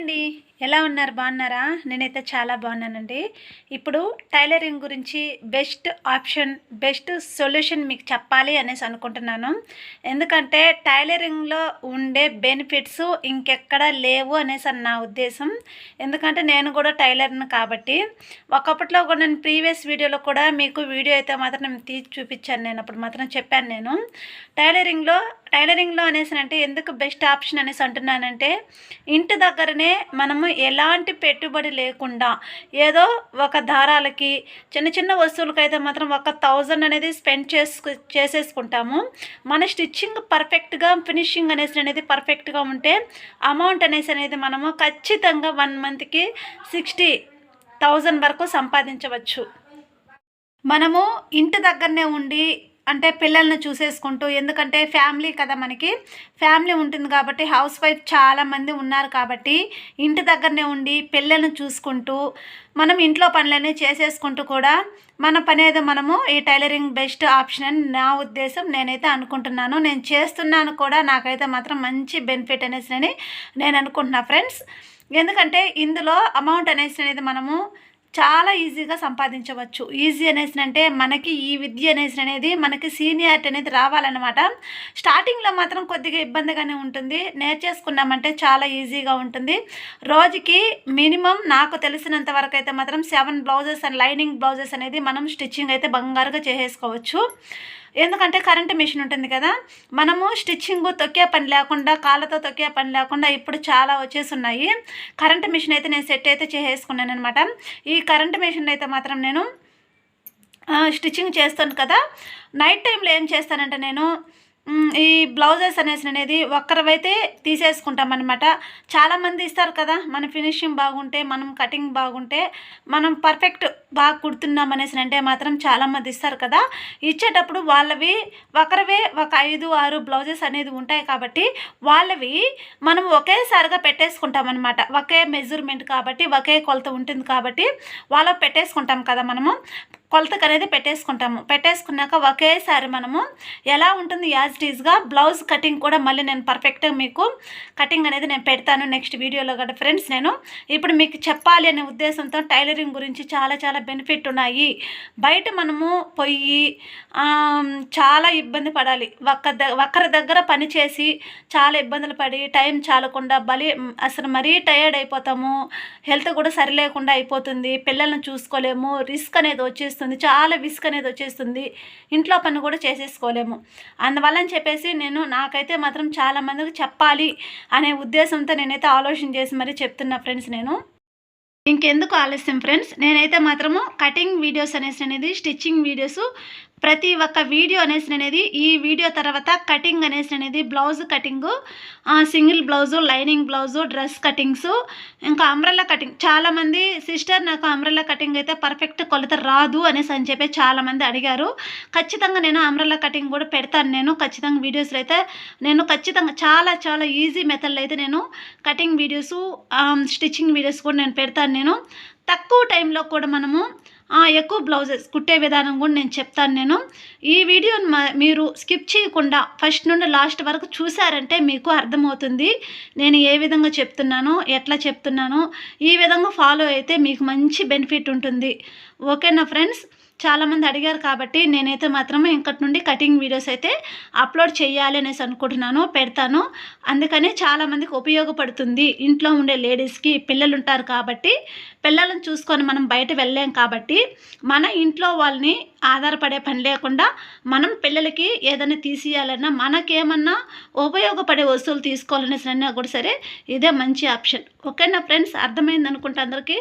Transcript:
అండి, ఎలా ఉన్నారు? బాగున్నారా? నేనైతే చాలా బాగున్నానండి. ఇప్పుడు టైలరింగ్ గురించి బెస్ట్ ఆప్షన్, బెస్ట్ సొల్యూషన్ మీకు చెప్పాలి అనేసి అనుకుంటున్నాను. ఎందుకంటే టైలరింగ్లో ఉండే బెనిఫిట్స్ ఇంకెక్కడ లేవు అనేసి నా ఉద్దేశం. ఎందుకంటే నేను కూడా టైలర్ని కాబట్టి ఒకప్పట్లో కూడా నేను ప్రీవియస్ వీడియోలో కూడా మీకు వీడియో అయితే మాత్రం నేను తీసి చూపించాను. నేను అప్పుడు మాత్రం చెప్పాను. నేను టైలరింగ్లో అనేసి అంటే ఎందుకు బెస్ట్ ఆప్షన్ అనేసి అంటున్నానంటే, ఇంటి దగ్గరనే మనము ఎలాంటి పెట్టుబడి లేకుండా ఏదో ఒక దారాలకి చిన్న చిన్న వస్తువులకైతే మాత్రం ఒక 1000 అనేది స్పెండ్ చేసేసుకుంటాము. మన స్టిచ్చింగ్ పర్ఫెక్ట్గా, ఫినిషింగ్ అనేది పర్ఫెక్ట్గా ఉంటే అమౌంట్ అనేది మనము ఖచ్చితంగా 1 మంత్కి 60,000 వరకు సంపాదించవచ్చు. మనము ఇంటి దగ్గరనే ఉండి అంటే పిల్లల్ని చూసేసుకుంటూ, ఎందుకంటే ఫ్యామిలీ కదా, మనకి ఫ్యామిలీ ఉంటుంది కాబట్టి, హౌస్ వైఫ్ చాలామంది ఉన్నారు కాబట్టి ఇంటి దగ్గరనే ఉండి పిల్లల్ని చూసుకుంటూ మనం ఇంట్లో పనులన్నీ చేసేసుకుంటూ కూడా మన పని ఏదో మనము ఈ టైలరింగ్ బెస్ట్ ఆప్షన్ అని నా ఉద్దేశం. నేనైతే అనుకుంటున్నాను, నేను చేస్తున్నాను కూడా. నాకైతే మాత్రం మంచి బెనిఫిట్ అనేసి నేను అనుకుంటున్నా ఫ్రెండ్స్. ఎందుకంటే ఇందులో అమౌంట్ అనేది మనము చాలా ఈజీగా సంపాదించవచ్చు. ఈజీ అనేసి అంటే మనకి ఈ విద్య అనేది మనకి సీనియారిటీ అనేది రావాలన్నమాట. స్టార్టింగ్లో మాత్రం కొద్దిగా ఇబ్బందిగానే ఉంటుంది, నేర్చేసుకున్నామంటే చాలా ఈజీగా ఉంటుంది. రోజుకి మినిమం నాకు తెలిసినంత వరకు అయితే మాత్రం 7 బ్లౌజెస్ అండ్ లైనింగ్ బ్లౌజెస్ అనేది మనం స్టిచ్చింగ్ అయితే బంగారుగా చేసేసుకోవచ్చు. ఎందుకంటే కరెంట్ మిషన్ ఉంటుంది కదా, మనము స్టిచ్చింగ్ తొక్కే పని లేకుండా, కాళ్ళతో తొక్కే పని లేకుండా ఇప్పుడు చాలా వచ్చేసి ఉన్నాయి. కరెంట్ మిషన్ అయితే నేను సెట్ అయితే చేసేసుకున్నాను అనమాట. ఈ కరెంట్ మిషన్ అయితే మాత్రం నేను స్టిచ్చింగ్ చేస్తాను కదా, నైట్ టైంలో ఏం చేస్తానంటే నేను ఈ బ్లౌజెస్ అనేది ఒక్కరివైతే తీసేసుకుంటామన్నమాట. చాలామంది ఇస్తారు కదా, మన ఫినిషింగ్ బాగుంటే, మనం కటింగ్ బాగుంటే, మనం పర్ఫెక్ట్ బాగా కుడుతున్నాం అనేసి అంటే మాత్రం చాలామంది ఇస్తారు కదా. ఇచ్చేటప్పుడు వాళ్ళవి ఒకరివే ఒక 5-6 బ్లౌజెస్ అనేది ఉంటాయి కాబట్టి వాళ్ళవి మనం ఒకేసారిగా పెట్టేసుకుంటామన్నమాట. ఒకే మెజర్మెంట్ కాబట్టి, ఒకే కొలత ఉంటుంది కాబట్టి వాళ్ళవి పెట్టేసుకుంటాం కదా. మనము కొలతకు అనేది పెట్టేసుకున్నాక ఒకేసారి మనము ఎలా ఉంటుంది యాజ్ టీజ్గా బ్లౌజ్ కటింగ్ కూడా మళ్ళీ నేను పర్ఫెక్ట్గా మీకు కటింగ్ అనేది నేను పెడతాను నెక్స్ట్ వీడియోలో కదా ఫ్రెండ్స్. నేను ఇప్పుడు మీకు చెప్పాలి అనే ఉద్దేశంతో టైలరింగ్ గురించి చాలా బెనిఫిట్ ఉన్నాయి. బయట మనము పోయి చాలా ఇబ్బంది పడాలి. ఒక్కరి దగ్గర పని చేసి చాలా ఇబ్బందులు పడి టైం చాలకుండా అసలు మరీ టైర్డ్ అయిపోతాము. హెల్త్ కూడా సరిలేకుండా అయిపోతుంది. పిల్లల్ని చూసుకోలేము, రిస్క్ అనేది వచ్చేస్తుంది, చాలా విస్క్ అనేది వచ్చేస్తుంది. ఇంట్లో పని కూడా చేసేసుకోలేము. అందువల్ల అని చెప్పేసి నాకైతే మాత్రం చాలామందికి చెప్పాలి అనే ఉద్దేశంతో నేనైతే ఆలోచన చేసి మరీ చెప్తున్నా ఫ్రెండ్స్. నేను ఇంకెందుకు ఆలస్యం ఫ్రెండ్స్, నేనైతే మాత్రము కటింగ్ వీడియోస్ అనేది స్టిచ్చింగ్ వీడియోస్ ప్రతి ఒక్క వీడియో అనేది ఈ వీడియో తర్వాత కటింగ్ అనేది blouse cutting, single blouse, lining blouse, dress cuttings, ఇంకా అంబ్రెల్లా కటింగ్. చాలామంది సిస్టర్ నాకు అంబ్రెల్లా కటింగ్ అయితే పర్ఫెక్ట్ కొలత రాదు అనేసి అని చెప్పి చాలామంది అడిగారు. ఖచ్చితంగా నేను అంబ్రెల్లా కటింగ్ కూడా పెడతాను. నేను ఖచ్చితంగా వీడియోస్లో అయితే నేను ఖచ్చితంగా చాలా ఈజీ మెథడ్లో అయితే నేను కటింగ్ వీడియోస్, స్టిచ్చింగ్ వీడియోస్ కూడా నేను పెడతాను. నేను తక్కువ టైంలో కూడా మనము ఎక్కువ బ్లౌజెస్ కుట్టే విధానం కూడా నేను చెప్తాను. ఈ వీడియోని మీరు స్కిప్ చేయకుండా ఫస్ట్ నుండి లాస్ట్ వరకు చూసారంటే మీకు అర్థమవుతుంది నేను ఏ విధంగా చెప్తున్నానో, ఎట్లా చెప్తున్నానో. ఈ విధంగా ఫాలో అయితే మీకు మంచి బెనిఫిట్ ఉంటుంది. ఓకేనా ఫ్రెండ్స్? చాలామంది అడిగారు కాబట్టి నేనైతే మాత్రమే ఇంకటి నుండి కటింగ్ వీడియోస్ అయితే అప్లోడ్ చేయాలి అనేసి అనుకుంటున్నాను, పెడతాను. అందుకని చాలామందికి ఉపయోగపడుతుంది. ఇంట్లో ఉండే లేడీస్కి పిల్లలు ఉంటారు కాబట్టి, పిల్లలను చూసుకొని మనం బయట వెళ్ళలేం కాబట్టి మన ఇంట్లో వాళ్ళని ఆధారపడే పని లేకుండా మనం పిల్లలకి ఏదైనా తీసియాలన్నా, మనకేమన్నా ఉపయోగపడే వస్తువులు తీసుకోవాలనేసి అన్నా కూడా సరే ఇదే మంచి ఆప్షన్. ఓకేనా ఫ్రెండ్స్? అర్థమైంది అనుకుంటా అందరికీ.